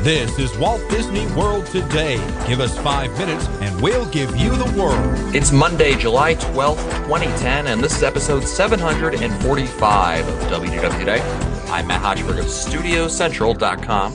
This is Walt Disney World Today. Give us 5 minutes and we'll give you the world. It's Monday, July 12th, 2010, and this is episode 745 of WDW Today. I'm Matt Hochberg of StudioCentral.com.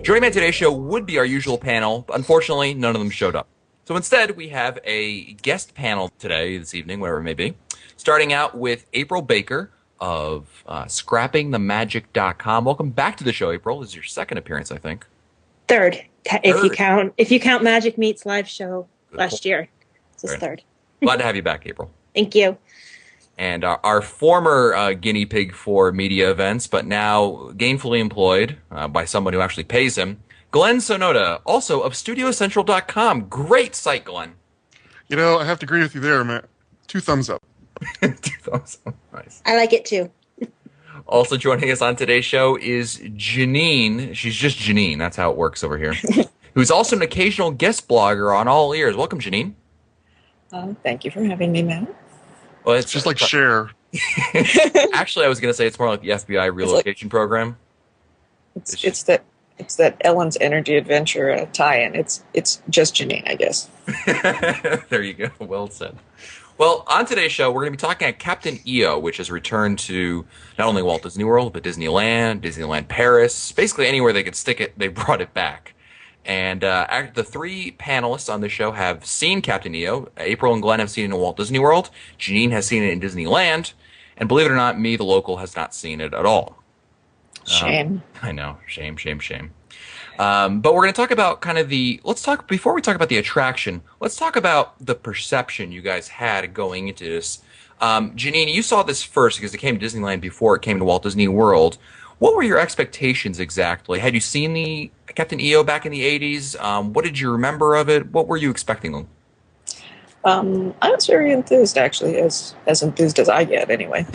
Joining me on today's show would be our usual panel, but unfortunately, none of them showed up. So instead, we have a guest panel today, this evening, whatever it may be, starting out with April Baker of ScrappingTheMagic.com. Welcome back to the show, April. This is your second appearance, I think. Third. If you count Magic Meets live show last year. This is third. Glad to have you back, April. Thank you. And our former guinea pig for media events, but now gainfully employed by someone who actually pays him, Glenn Sonoda, also of StudioCentral.com. Great site, Glenn. You know, I have to agree with you there, Matt. 2 thumbs up. 2 thumbs up. Nice. I like it too. Also joining us on today's show is Jeannine. She's just Jeannine. That's how it works over here. Who's also an occasional guest blogger on All Ears. Welcome, Jeannine. Thank you for having me, Matt. Well, it's just like Cher. Actually, I was going to say it's more like the FBI relocation program. It's that Ellen's Energy Adventure tie-in. It's just Jeannine, I guess. There you go. Well said. Well, on today's show, we're going to be talking about Captain EO, which has returned to not only Walt Disney World, but Disneyland, Disneyland Paris. Basically, anywhere they could stick it, they brought it back. And the 3 panelists on the show have seen Captain EO. April and Glenn have seen it in Walt Disney World. Jeannine has seen it in Disneyland. And believe it or not, me, the local, has not seen it at all. Shame. I know. Shame, shame, shame. But we're going to talk about before we talk about the attraction, let's talk about the perception you guys had going into this. Jeannine, you saw this first because it came to Disneyland before it came to Walt Disney World. What were your expectations exactly? Had you seen the Captain EO back in the 80s? What did you remember of it? What were you expecting? I was very enthused, actually, as enthused as I get, anyway.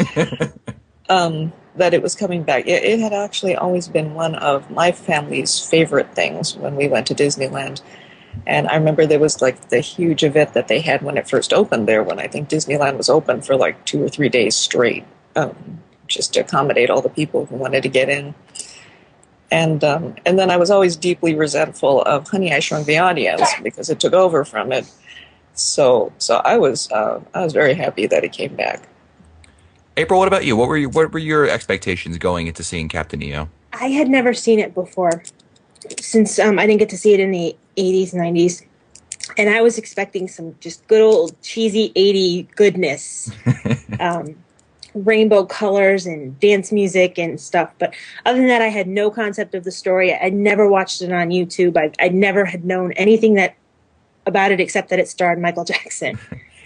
That it was coming back. It had actually always been one of my family's favorite things when we went to Disneyland. And I remember there was like the huge event that they had when it first opened there, when I think Disneyland was open for like 2 or 3 days straight, just to accommodate all the people who wanted to get in. And then I was always deeply resentful of Honey, I Shrunk the Audience because it took over from it. So I was very happy that it came back. April, what about you? What were your expectations going into seeing Captain EO? I had never seen it before, since I didn't get to see it in the 80s, 90s. And I was expecting some just good old cheesy 80 goodness, rainbow colors and dance music and stuff. But other than that, I had no concept of the story. I'd never watched it on YouTube. I never had known anything about it except that it starred Michael Jackson.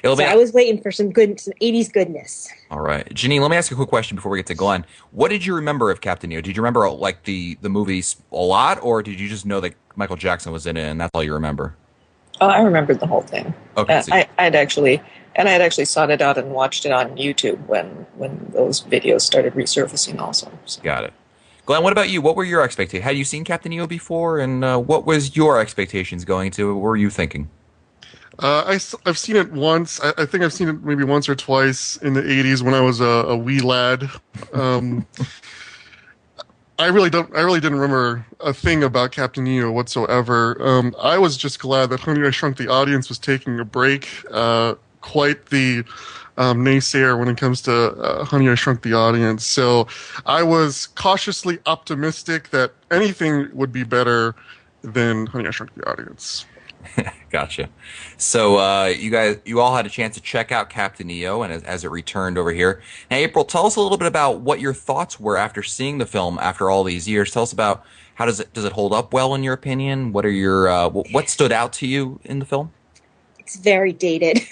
I was waiting for some 80s goodness. All right. Jeannine, let me ask you a quick question before we get to Glenn. What did you remember of Captain EO? Did you remember like the movies a lot, or did you just know that Michael Jackson was in it and that's all you remember? Oh, I remembered the whole thing. Okay. I had actually sought it out and watched it on YouTube when those videos started resurfacing also. So. Got it. Glenn, what about you? What were your expectations? Had you seen Captain EO before, and what was your expectations going to? What were you thinking? I've seen it once. I think I've seen it maybe once or twice in the 80s when I was a wee lad. I really didn't remember a thing about Captain EO whatsoever. I was just glad that Honey, I Shrunk the Audience was taking a break. Quite the naysayer when it comes to Honey, I Shrunk the Audience. So I was cautiously optimistic that anything would be better than Honey, I Shrunk the Audience. Gotcha. So you all had a chance to check out Captain EO and as it returned over here. Now, April, tell us a little bit about what your thoughts were after seeing the film after all these years. Tell us about how does it hold up well in your opinion? What are your what stood out to you in the film? It's very dated.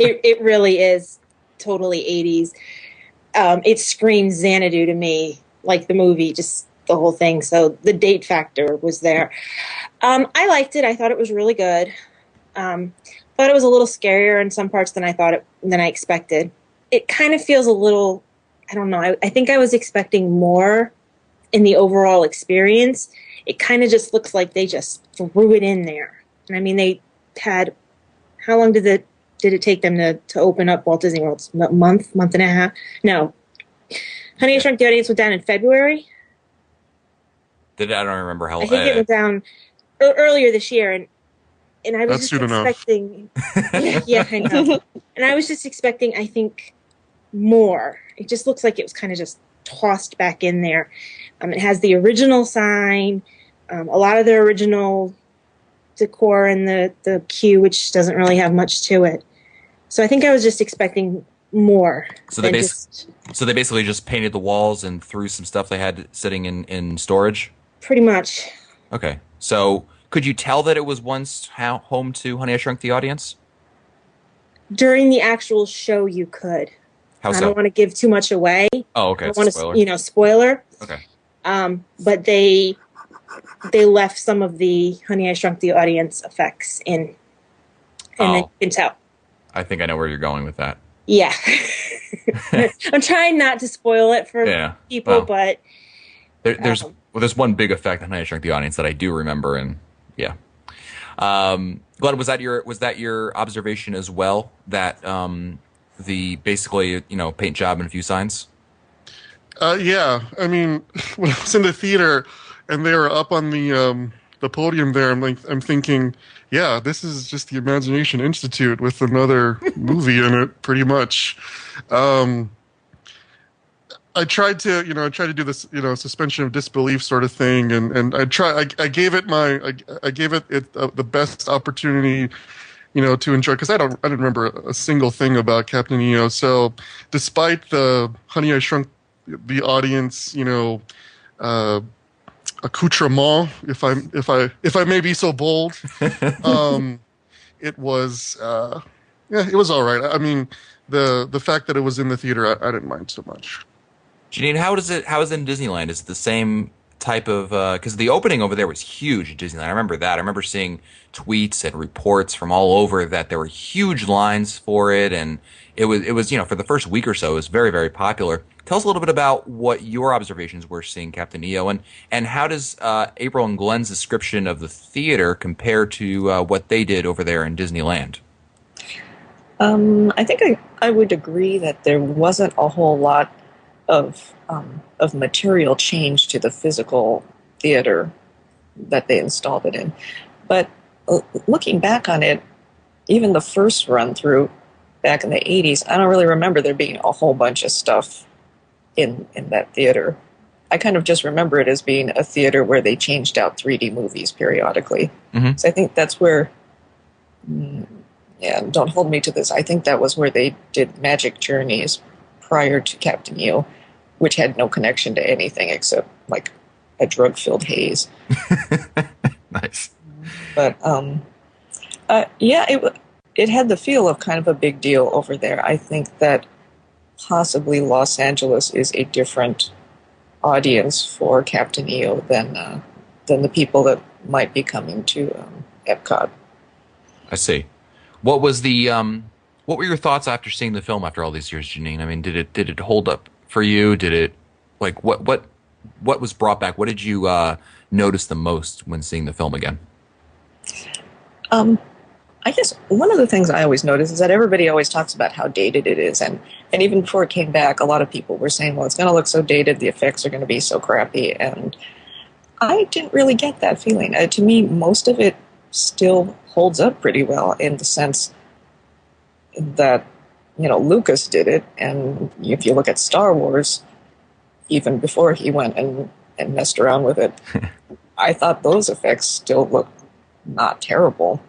It really is totally 80s. It screams Xanadu to me, like the movie, just the whole thing. So the date factor was there. I liked it. I thought it was really good. Thought it was a little scarier in some parts than I expected. It kind of feels a little, I don't know. I think I was expecting more in the overall experience. It kind of just looks like they just threw it in there. And I mean, they had, how long did it take them to open up Walt Disney World? A month and a half? No. Honey, I Shrunk the Audience went down in February. Did it? I don't remember how. I think it went down earlier this year, and I was That's just soon expecting. Yeah, I know. And I was just expecting, I think, more. It just looks like it was kind of just tossed back in there. It has the original sign, a lot of the original decor in the queue, which doesn't really have much to it. So I think I was just expecting more. So they basically just painted the walls and threw some stuff they had sitting in storage? Pretty much. Okay. So could you tell that it was once home to Honey, I Shrunk the Audience? During the actual show, you could. How so? I don't want to give too much away. Oh, okay. I don't want spoiler. to, spoiler. Okay. But they left some of the Honey, I Shrunk the Audience effects in, and then you can tell. I think I know where you're going with that. Yeah. I'm trying not to spoil it for people, but there's one big effect on Honey, I Shrunk the Audience that I do remember, and yeah. Glenn, was that your observation as well, that the basically paint job and a few signs? Yeah, I mean, when I was in the theater and they were up on the podium there, I'm thinking, yeah, this is just the Imagination Institute with another movie in it, pretty much. I tried to do this, suspension of disbelief sort of thing, and I gave it the best opportunity, to enjoy, because I didn't remember a single thing about Captain EO. So, despite the Honey, I Shrunk the Audience, accoutrement, if I may be so bold, it was it was all right. I mean, the fact that it was in the theater, I didn't mind so much. Jeannine, how is it in Disneyland? Is it the same type of, because the opening over there was huge at Disneyland. I remember that. I remember seeing tweets and reports from all over that there were huge lines for it, and it was for the first week or so, it was very, very popular. Tell us a little bit about what your observations were seeing Captain EO, and how does April and Glenn's description of the theater compare to what they did over there in Disneyland? I think I would agree that there wasn't a whole lot of material change to the physical theater that they installed it in. But looking back on it, even the first run through back in the 80s, I don't really remember there being a whole bunch of stuff in that theater. I kind of just remember it as being a theater where they changed out 3D movies periodically. Mm-hmm. So I think that's where, don't hold me to this, I think that was where they did Magic Journeys prior to Captain EO, which had no connection to anything except like a drug-filled haze. Nice. But it had the feel of kind of a big deal over there. I think that possibly Los Angeles is a different audience for Captain EO than the people that might be coming to Epcot. I see. What was the what were your thoughts after seeing the film after all these years, Jeannine? I mean, did it hold up for you? Did it, like, what was brought back? What did you notice the most when seeing the film again? I guess one of the things I always notice is that everybody always talks about how dated it is, and even before it came back, a lot of people were saying, well, it's going to look so dated, the effects are going to be so crappy, and I didn't really get that feeling. To me, most of it still holds up pretty well, in the sense that, Lucas did it, and if you look at Star Wars, even before he went and messed around with it, I thought those effects still looked not terrible.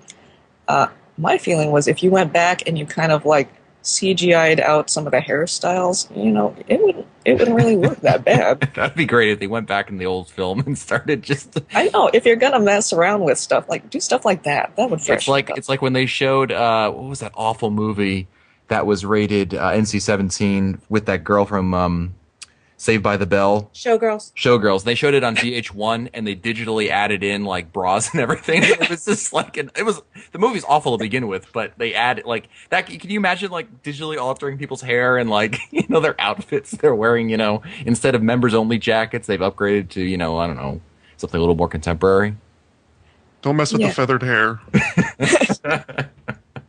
My feeling was if you went back and you kind of like CGI'd out some of the hairstyles, it wouldn't really look that bad. That'd be great if they went back in the old film and started just. I know, if you're gonna mess around with stuff, like do stuff like that. That would freshen it up. It's like when they showed what was that awful movie that was rated NC-17 with that girl from Saved by the Bell. Showgirls. They showed it on VH1 and they digitally added in like bras and everything. It was just like the movie's awful to begin with, but they added like that. Can you imagine like digitally altering people's hair and like their outfits they're wearing? Instead of members only jackets, they've upgraded to I don't know, something a little more contemporary. Don't mess with the feathered hair.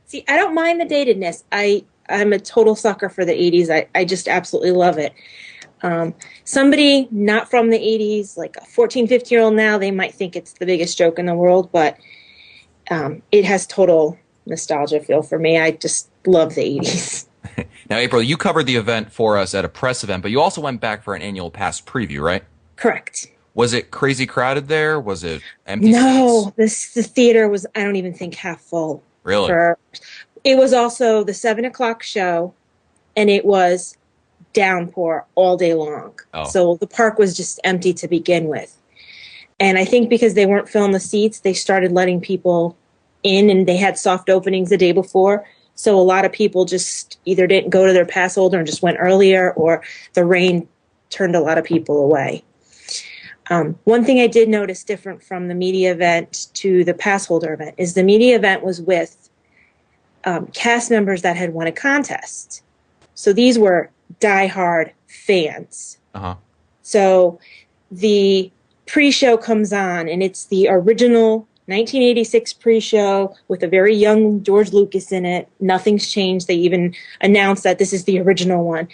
See, I don't mind the datedness. I'm a total sucker for the 80s. I just absolutely love it. Somebody not from the 80s, like a 14, 15-year-old now, they might think it's the biggest joke in the world, but it has total nostalgia feel for me. I just love the 80s. Now, April, you covered the event for us at a press event, but you also went back for an annual pass preview, right? Correct. Was it crazy crowded there? Was it empty No, seats? the theater was, I don't even think, half full. Really? It was also the 7 o'clock show, and it was downpour all day long. Oh. So the park was just empty to begin with. And I think because they weren't filling the seats, they started letting people in, and they had soft openings the day before. So a lot of people just either didn't go to their pass holder and just went earlier, or the rain turned a lot of people away. One thing I did notice different from the media event to the pass holder event is the media event was with cast members that had won a contest. So these were diehard fans. Uh-huh. So the pre-show comes on, and it's the original 1986 pre-show with a very young George Lucas in it. Nothing's changed. They even announced that this is the original one.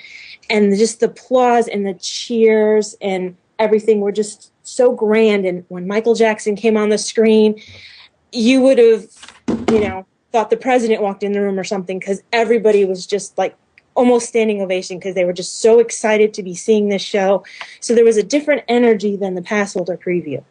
And just the applause and the cheers and everything were just so grand. And when Michael Jackson came on the screen, you would have, thought the president walked in the room or something, because everybody was just like almost standing ovation because they were just so excited to be seeing this show. So there was a different energy than the pass holder preview.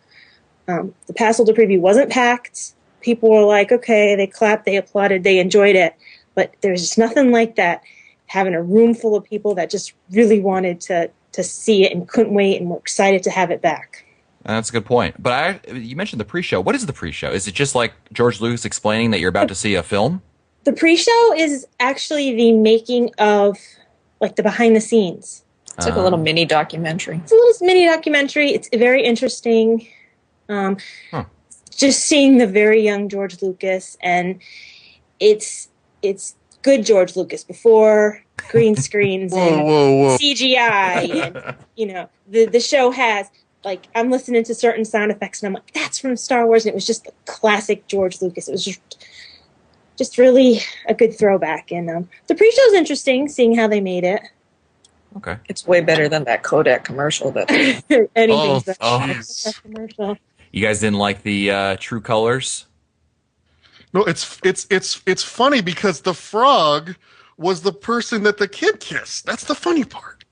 The pass holder preview wasn't packed. People were like, okay, they clapped, they applauded, they enjoyed it. But there's just nothing like that, having a room full of people that just really wanted to see it and couldn't wait and were excited to have it back. That's a good point. But you mentioned the pre-show. What is the pre-show? Is it just like George Lucas explaining that you're about to see a film? The pre-show is actually the making of, like, the behind the scenes. It's like a little mini documentary. It's a little mini documentary. It's very interesting. Just seeing the very young George Lucas, and it's good George Lucas before green screens and CGI, and the show has, like, I'm listening to certain sound effects and I'm like, that's from Star Wars, and it was just the classic George Lucas. It was just really a good throwback, and the pre-show's interesting, seeing how they made it. Okay, it's way better than that Kodak commercial. That anything's that commercial. You guys didn't like the True Colors? No, it's funny because the frog was the person that the kid kissed. That's the funny part.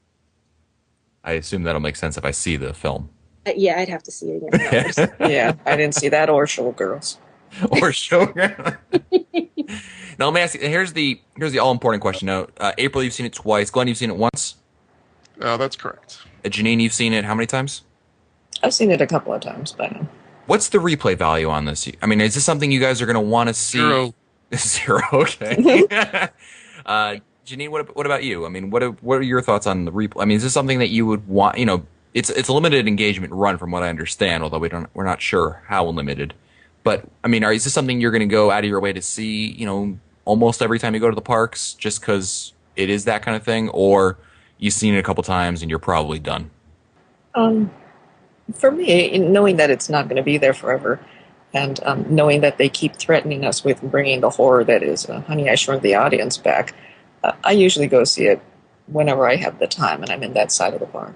I assume that'll make sense if I see the film. Yeah, I'd have to see it again. Yeah, I didn't see that or Showgirls. Or Showgirls. Now let me ask you. Here's the all important question. Now, April, you've seen it twice. Glenn, you've seen it once. That's correct. Janine, you've seen it how many times? I've seen it a couple of times by now. What's the replay value on this? I mean, is this something you guys are going to want to see? Zero. Okay. Jeannine, what about you? I mean, what are your thoughts on the replay? I mean, is this something that you would want? It's a limited engagement run, from what I understand. Although we're not sure how limited. But I mean, is this something you're going to go out of your way to see? Almost every time you go to the parks, just because it is that kind of thing, or you've seen it a couple times and you're probably done. For me, knowing that it's not going to be there forever, and knowing that they keep threatening us with bringing the horror that is Honey, I Shrunk the Audience back, I usually go see it whenever I have the time and I'm in that side of the park.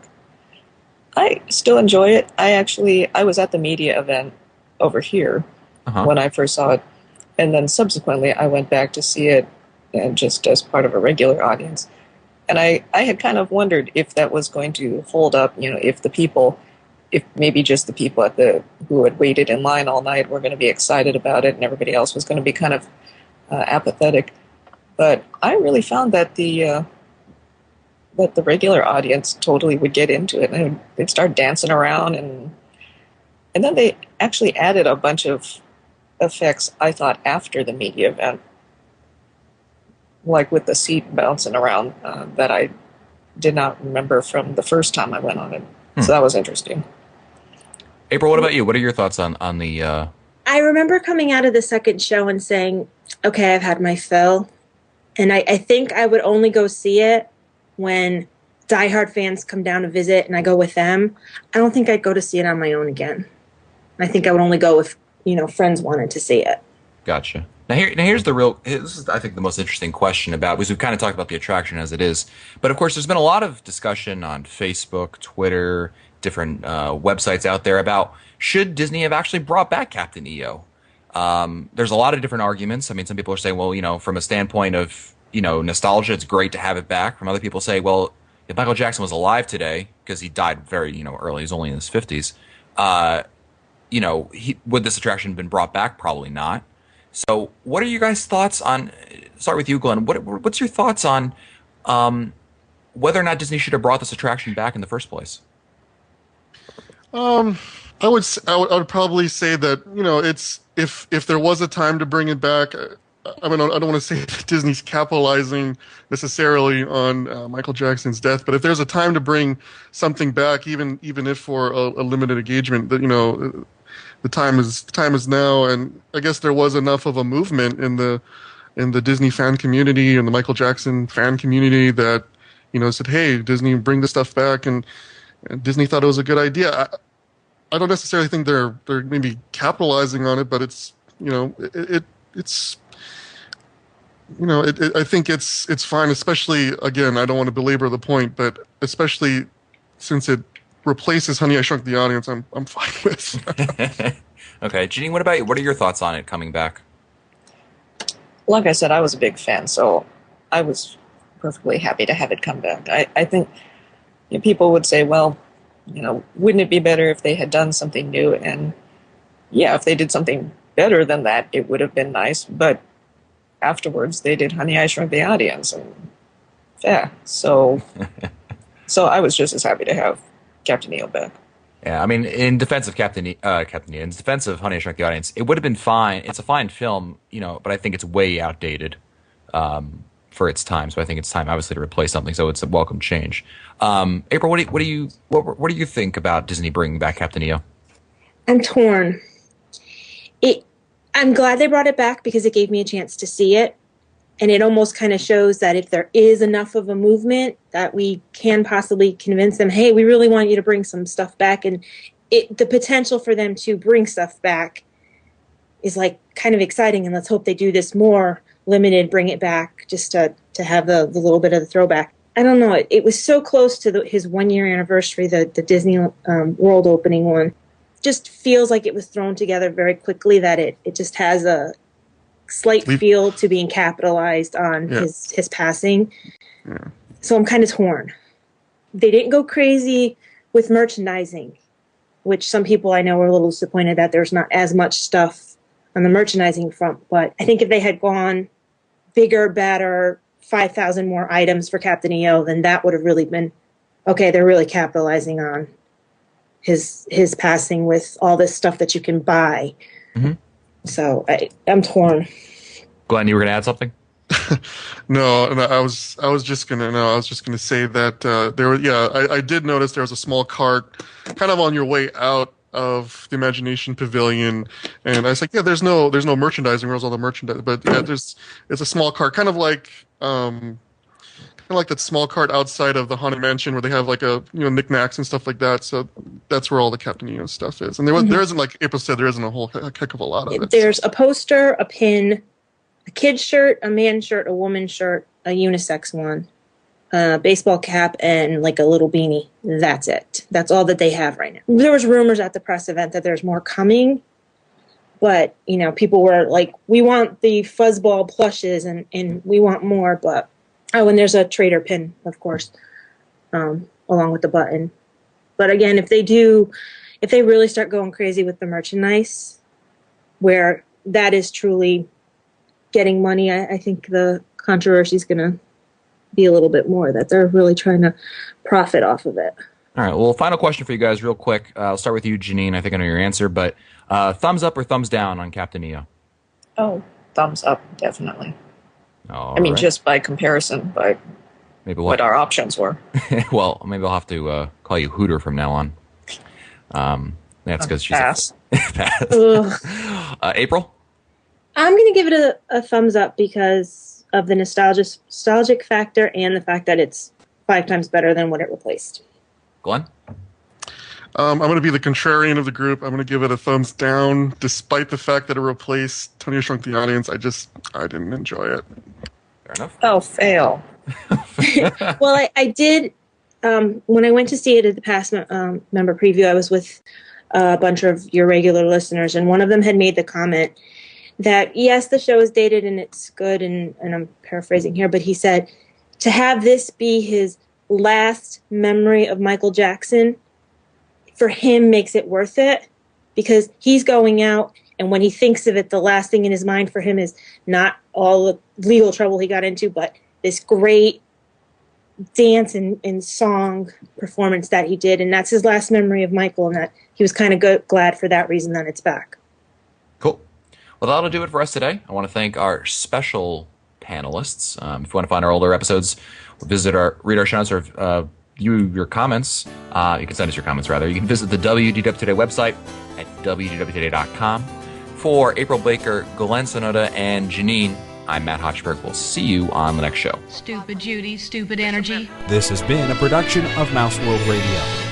I still enjoy it. I was at the media event over here when I first saw it, and then subsequently I went back to see it just as part of a regular audience. And I had kind of wondered if that was going to hold up, if maybe just the people who had waited in line all night were going to be excited about it and everybody else was going to be kind of apathetic. But I really found that the regular audience totally would get into it, and they'd start dancing around, and then they actually added a bunch of effects, I thought, after the media event, like with the seat bouncing around that I did not remember from the first time I went on it. So that was interesting. April, what about you? What are your thoughts on the... I remember coming out of the second show and saying, okay, I've had my fill. And I think I would only go see it when diehard fans come down to visit and I go with them. I don't think I'd go to see it on my own again. I think I would only go if, friends wanted to see it. Gotcha. Here's the real. This is, I think, the most interesting question about, because we've kind of talked about the attraction as it is, but of course, there's been a lot of discussion on Facebook, Twitter, different websites out there about should Disney have actually brought back Captain EO. There's a lot of different arguments. I mean, some people are saying, well, from a standpoint of nostalgia, it's great to have it back. From other people say, well, if Michael Jackson was alive today, because he died very early, he's only in his 50s, would this attraction have been brought back? Probably not. So, what are you guys' thoughts on? Start with you, Glenn. What's your thoughts on whether or not Disney should have brought this attraction back in the first place? I would probably say that it's if there was a time to bring it back. I mean, I don't want to say that Disney's capitalizing necessarily on Michael Jackson's death, but if there's a time to bring something back, even if for a limited engagement, that the time is now. And I guess there was enough of a movement in the Disney fan community and the Michael Jackson fan community that said, "Hey, Disney, bring this stuff back," and Disney thought it was a good idea. I don't necessarily think they're maybe capitalizing on it, but it's I think it's fine, especially, again, I don't want to belabor the point, but especially since it replaces Honey, I Shrunk the Audience, I'm fine with. Okay, Jeannine, what about you? What are your thoughts on it coming back? Like I said, I was a big fan, so I was perfectly happy to have it come back. I think people would say, well, wouldn't it be better if they had done something new? And yeah, if they did something better than that, it would have been nice. But afterwards, they did Honey, I Shrunk the Audience, and yeah, so I was just as happy to have Captain EO back. Yeah, I mean, in defense of Captain EO, in defense of Honey, I Shrunk the Audience, it would have been fine. It's a fine film, but I think it's way outdated for its time. So I think it's time, obviously, to replace something. So it's a welcome change. April, what do you think about Disney bringing back Captain EO? I'm torn. I'm glad they brought it back because it gave me a chance to see it. And it almost kind of shows that if there is enough of a movement that we can possibly convince them, hey, we really want you to bring some stuff back. And the potential for them to bring stuff back is like kind of exciting. And let's hope they do this more limited, bring it back just to have the little bit of the throwback. I don't know. It was so close to his 1 year anniversary, the Disney World opening one. Just feels like it was thrown together very quickly, that it just has a slight feel to being capitalized on his passing. Yeah. So I'm kind of torn. They didn't go crazy with merchandising, which some people I know were a little disappointed that there's not as much stuff on the merchandising front. But I think if they had gone bigger, better, 5,000 more items for Captain EO, then that would have really been, okay, they're really capitalizing on his passing with all this stuff that you can buy. Mm-hmm. So I'm torn. Glenn, you were going to add something? No, I was just gonna say that I did notice there was a small cart kind of on your way out of the Imagination Pavilion, and I was like, yeah, there's no merchandising. Where's all the merchandise? But yeah, it's a small cart, kind of like that small cart outside of the Haunted Mansion where they have like knickknacks and stuff like that. So that's where all the Captain EO stuff is. And there isn't, like April said, there isn't a whole heck of a lot of it. There's a poster, a pin, a kid's shirt, a man's shirt, a woman's shirt, a unisex one, a baseball cap, and like a little beanie. That's it. That's all that they have right now. There was rumors at the press event that there's more coming, but people were like, we want the fuzzball plushes and we want more, but and there's a trader pin, of course, along with the button. But again, if they really start going crazy with the merchandise, where that is truly getting money, I think the controversy is going to be a little bit more, that they're really trying to profit off of it. All right. Well, final question for you guys real quick. I'll start with you, Jeannine. I think I know your answer, but thumbs up or thumbs down on Captain EO? Oh, thumbs up, definitely. All right. Just by comparison, by what our options were. Well, maybe I'll have to call you Hooter from now on. That's because she's pass. Pass. April? I'm going to give it a thumbs up because of the nostalgic factor and the fact that it's 5 times better than what it replaced. Glenn? I'm going to be the contrarian of the group. I'm going to give it a thumbs down, despite the fact that it replaced Tony Hawk Shrunk the Audience. I didn't enjoy it. Fair enough. Oh, fail. Well, I did, when I went to see it at the past member preview, I was with a bunch of your regular listeners, and one of them had made the comment that, yes, the show is dated and it's good, and I'm paraphrasing here, but he said, to have this be his last memory of Michael Jackson, for him makes it worth it, because he's going out, and when he thinks of it, the last thing in his mind for him is not all the legal trouble he got into, but this great dance and song performance that he did, and that's his last memory of Michael, and that he was kind of glad for that reason that it's back. Cool. Well, that'll do it for us today. I want to thank our special panelists. If you want to find our older episodes, read our show notes, or your comments, you can send us your comments, rather. You can visit the WDW Today website at wdwtoday.com. For April Baker, Glenn Sonoda, and Jeannine, I'm Matt Hochberg. We'll see you on the next show. Stupid Judy, stupid energy. This has been a production of Mouse World Radio.